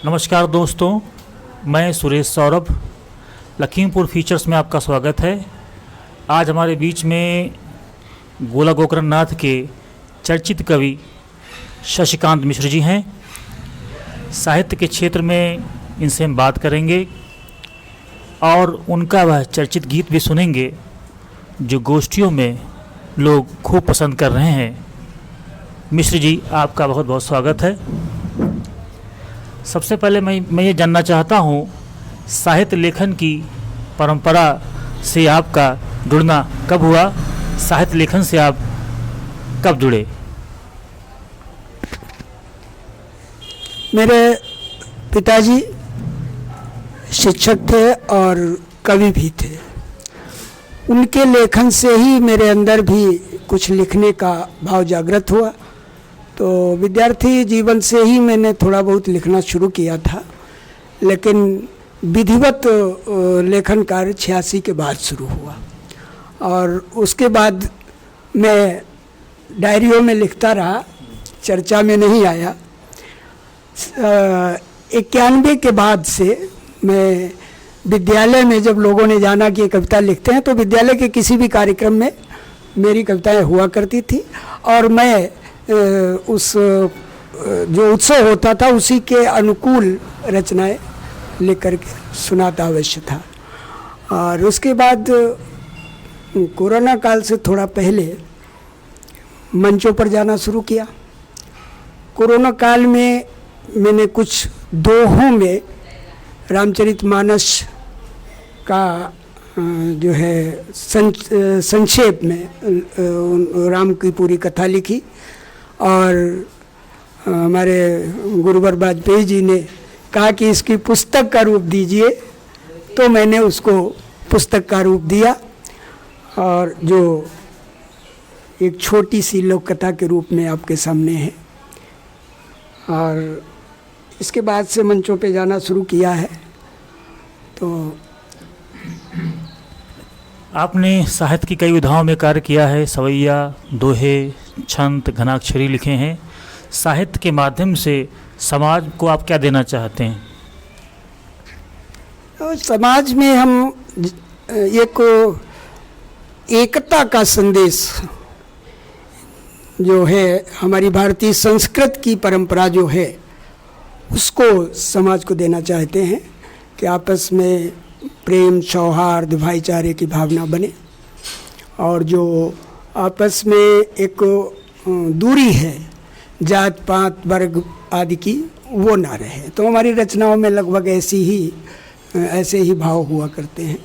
नमस्कार दोस्तों, मैं सुरेश सौरभ, लखीमपुर फीचर्स में आपका स्वागत है। आज हमारे बीच में गोला गोकर्ण नाथ के चर्चित कवि शशिकांत मिश्र जी हैं। साहित्य के क्षेत्र में इनसे हम बात करेंगे और उनका वह चर्चित गीत भी सुनेंगे जो गोष्ठियों में लोग खूब पसंद कर रहे हैं। मिश्र जी, आपका बहुत बहुत स्वागत है। सबसे पहले मैं ये जानना चाहता हूँ, साहित्य लेखन की परंपरा से आपका जुड़ना कब हुआ? साहित्य लेखन से आप कब जुड़े? मेरे पिताजी शिक्षक थे और कवि भी थे। उनके लेखन से ही मेरे अंदर भी कुछ लिखने का भाव जागृत हुआ। तो विद्यार्थी जीवन से ही मैंने थोड़ा बहुत लिखना शुरू किया था, लेकिन विधिवत लेखन कार्य 86 के बाद शुरू हुआ और उसके बाद मैं डायरियों में लिखता रहा, चर्चा में नहीं आया। 91 के बाद से मैं विद्यालय में, जब लोगों ने जाना कि ये कविता लिखते हैं, तो विद्यालय के किसी भी कार्यक्रम में मेरी कविताएं हुआ करती थी और मैं उस जो उत्सव होता था उसी के अनुकूल रचनाएं लिख कर के सुनाता अवश्य था। और उसके बाद कोरोना काल से थोड़ा पहले मंचों पर जाना शुरू किया। कोरोना काल में मैंने कुछ दोहों में रामचरितमानस का जो है संक्षेप में राम की पूरी कथा लिखी और हमारे गुरुवर वाजपेयी जी ने कहा कि इसकी पुस्तक का रूप दीजिए, तो मैंने उसको पुस्तक का रूप दिया और जो एक छोटी सी लोक कथा के रूप में आपके सामने है। और इसके बाद से मंचों पे जाना शुरू किया है। तो आपने साहित्य की कई विधाओं में कार्य किया है, सवैया, दोहे, छंद, घनाक्षरी लिखे हैं। साहित्य के माध्यम से समाज को आप क्या देना चाहते हैं? तो समाज में हम एक एकता का संदेश जो है, हमारी भारतीय संस्कृत की परंपरा जो है, उसको समाज को देना चाहते हैं कि आपस में प्रेम, सौहार्द, भाईचारे की भावना बने और जो आपस में एक दूरी है जात पात वर्ग आदि की, वो ना रहे। तो हमारी रचनाओं में लगभग ऐसे ही भाव हुआ करते हैं।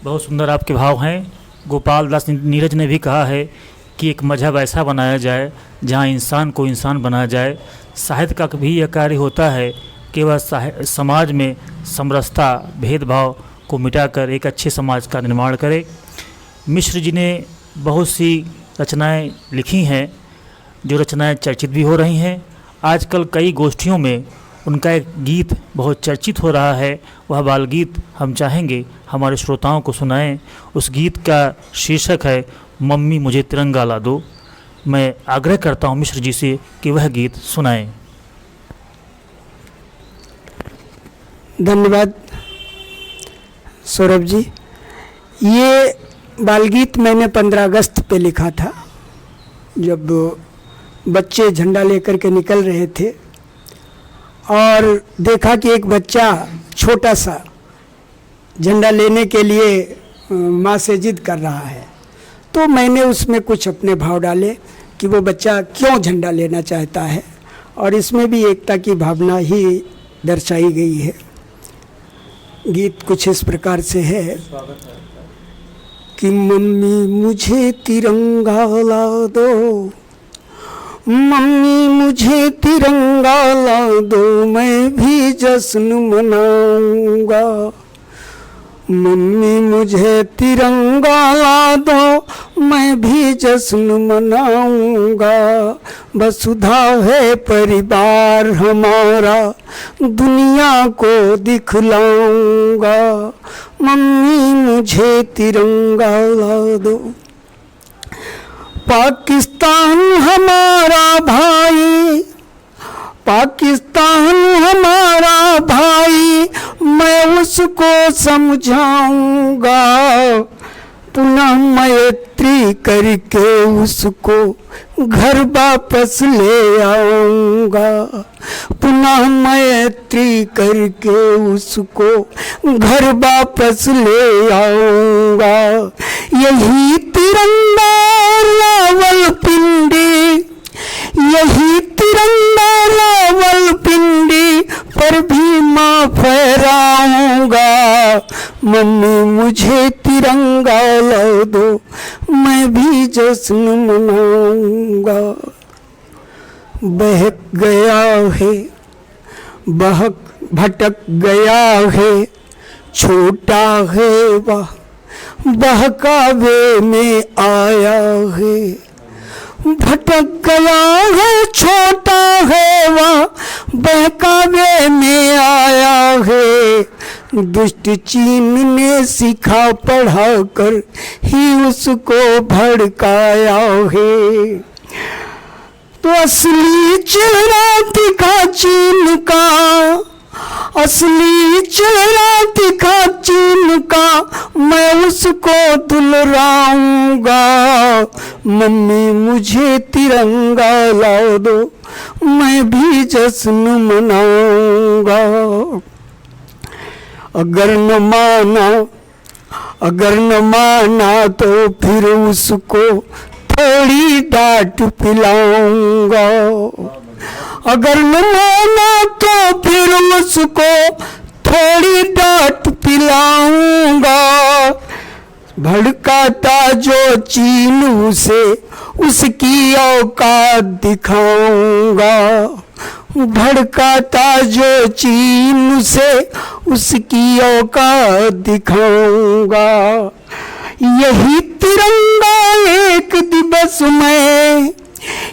बहुत सुंदर आपके भाव हैं। गोपाल दास नीरज ने भी कहा है कि एक मजहब ऐसा बनाया जाए जहाँ इंसान को इंसान बनाया जाए। साहित्य का भी यह कार्य होता है कि वह समाज में समरसता, भेदभाव को मिटाकर एक अच्छे समाज का निर्माण करे। मिश्र जी ने बहुत सी रचनाएं लिखी हैं, जो रचनाएं चर्चित भी हो रही हैं। आजकल कई गोष्ठियों में उनका एक गीत बहुत चर्चित हो रहा है। वह बाल गीत हम चाहेंगे हमारे श्रोताओं को सुनाएं। उस गीत का शीर्षक है मम्मी मुझे तिरंगा ला दो। मैं आग्रह करता हूं मिश्र जी से कि वह गीत सुनाएं। धन्यवाद सौरभ जी। ये बालगीत मैंने 15 अगस्त पे लिखा था, जब बच्चे झंडा लेकर के निकल रहे थे और देखा कि एक बच्चा छोटा सा झंडा लेने के लिए माँ से जिद कर रहा है। तो मैंने उसमें कुछ अपने भाव डाले कि वो बच्चा क्यों झंडा लेना चाहता है, और इसमें भी एकता की भावना ही दर्शाई गई है। गीत कुछ इस प्रकार से है कि मम्मी मुझे तिरंगा ला दो, मम्मी मुझे तिरंगा ला दो, मैं भी जश्न मनाऊंगा। मम्मी मुझे तिरंगा ला दो, मैं भी जश्न मनाऊंगा। वसुधा है परिवार हमारा, दुनिया को दिखलाऊंगा। मम्मी मुझे तिरंगा ला दो। पाकिस्तान हमारा भाई, पाकिस्तान उसको समझाऊंगा, पुनः मैत्री करके उसको घर वापस ले आऊंगा, पुनः मैत्री करके उसको घर वापस ले आऊंगा। यही तिरंगा रावलपिंडी, यही तिरंगा रावलपिंडी पर भी माँ फहराऊंगा। मम्मी मुझे तिरंगा ला दो, मैं भी जश्न मनाऊंगा। बहक गया है, भटक गया है, छोटा है वह बहकावे में आया है। भटक गया है, छोटा है वह बहकावे में आया है। दुष्ट चीन ने सिखा पढ़ा कर ही उसको भड़काया है। तो असली चेहरा दिखा चीन का, असली चेहरा दिखा चीन का, मैं उसको दुलराऊंगा। मम्मी मुझे तिरंगा ला दो, मैं भी जश्न मनाऊंगा। अगर न माना तो फिर उसको थोड़ी डांट पिलाऊंगा। अगर न माना तो फिर उसको थोड़ी डांट पिलाऊंगा। भड़काता जो चीन उसे उसकी औकात दिखाऊंगा। भड़काता जो चीन उसे उसकी औकात दिखाऊंगा। यही तिरंगा एक दिवस में,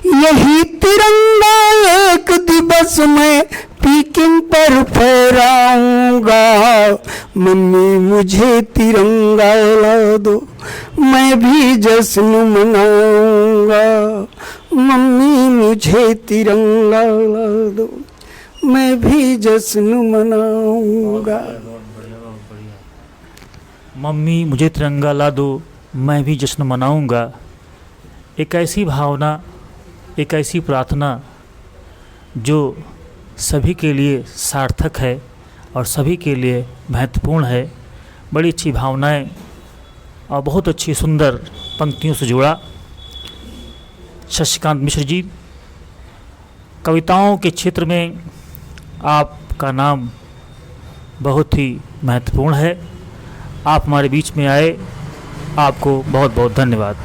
यही तिरंगा एक दिवस में पीकिंग पर फहराऊंगा। मम्मी मुझे तिरंगा ला दो, मैं भी जश्न मनाऊंगा। मम्मी मुझे तिरंगा ला दो, मैं भी जश्न मनाऊंगा। मम्मी मुझे तिरंगा ला दो, मैं भी जश्न मनाऊंगा। एक ऐसी भावना, एक ऐसी प्रार्थना जो सभी के लिए सार्थक है और सभी के लिए महत्वपूर्ण है। बड़ी अच्छी भावनाएं और बहुत अच्छी सुंदर पंक्तियों से जुड़ा शशिकांत मिश्र जी। कविताओं के क्षेत्र में आपका नाम बहुत ही महत्वपूर्ण है। आप हमारे बीच में आए, आपको बहुत बहुत धन्यवाद।